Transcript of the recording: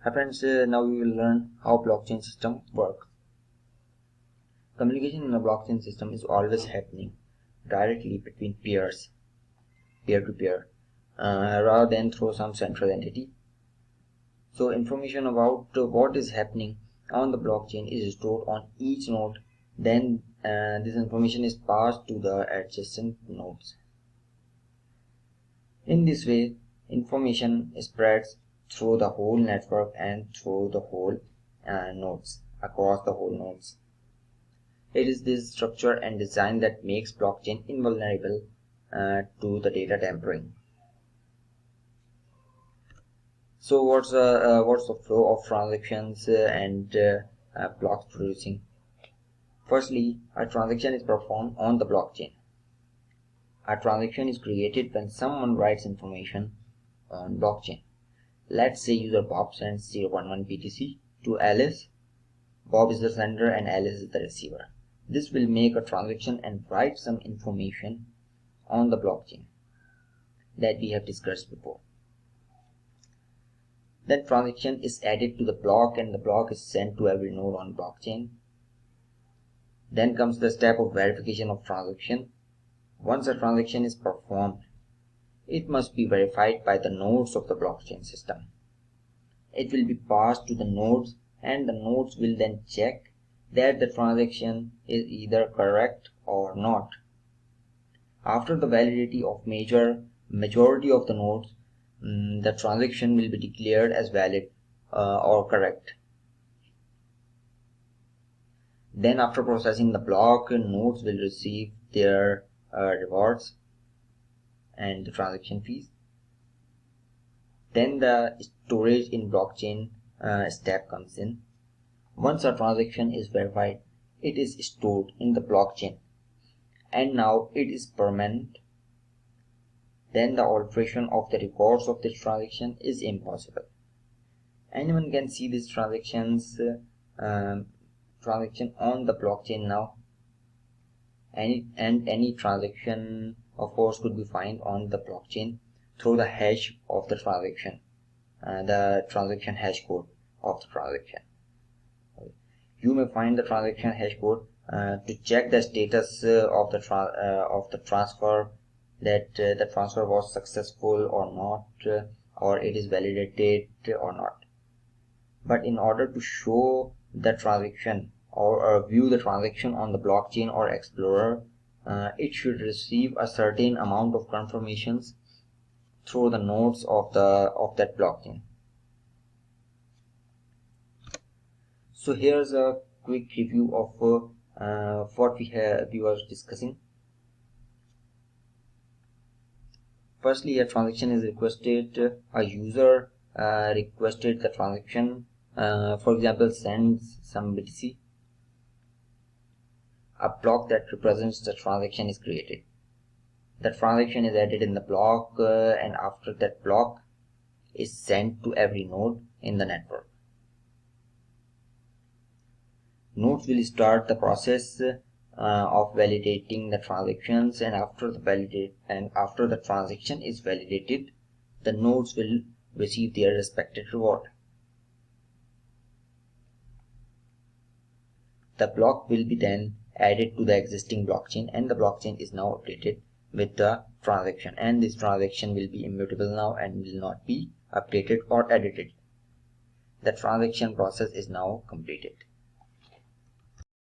Hi friends, now we will learn how blockchain system works. Communication in a blockchain system is always happening directly between peers, peer-to-peer, rather than through some central entity. So information about what is happening on the blockchain is stored on each node. Then this information is passed to the adjacent nodes. In this way, information spreads through the whole network and through the whole nodes, across the whole nodes. It is this structure and design that makes blockchain invulnerable to the data tampering. So what's the flow of transactions and blocks producing? Firstly, a transaction is performed on the blockchain. A transaction is created when someone writes information on blockchain. Let's say user Bob sends 0.1 BTC to Alice. Bob is the sender and Alice is the receiver. This will make a transaction and write some information on the blockchain that we have discussed before. Then transaction is added to the block and the block is sent to every node on blockchain. Then comes the step of verification of transaction. Once a transaction is performed, it must be verified by the nodes of the blockchain system. It will be passed to the nodes and the nodes will then check that the transaction is either correct or not. After the validity of majority of the nodes, the transaction will be declared as valid or correct. Then after processing the block, nodes will receive their rewards and the transaction fees. Then the storage in blockchain step comes in. Once a transaction is verified, it is stored in the blockchain and now it is permanent. Then the alteration of the records of this transaction is impossible. Anyone can see these transaction on the blockchain now. Any transaction of course could be found on the blockchain through the hash of the transaction hash code of the transaction. You may find the transaction hash code to check the status of the transfer, that the transfer was successful or not, or it is validated or not. But in order to show the transaction or view the transaction on the blockchain or explorer, it should receive a certain amount of confirmations through the nodes of that blockchain. So here's a quick review of what we were discussing. Firstly, a transaction is requested. A user requested the transaction. For example, sends some BTC. A block that represents the transaction is created. The transaction is added in the block, and after that block is sent to every node in the network. Nodes will start the process of validating the transactions, and after the transaction is validated, the nodes will receive their respective reward. The block will be then added to the existing blockchain, and the blockchain is now updated with the transaction, and this transaction will be immutable now and will not be updated or edited. The transaction process is now completed.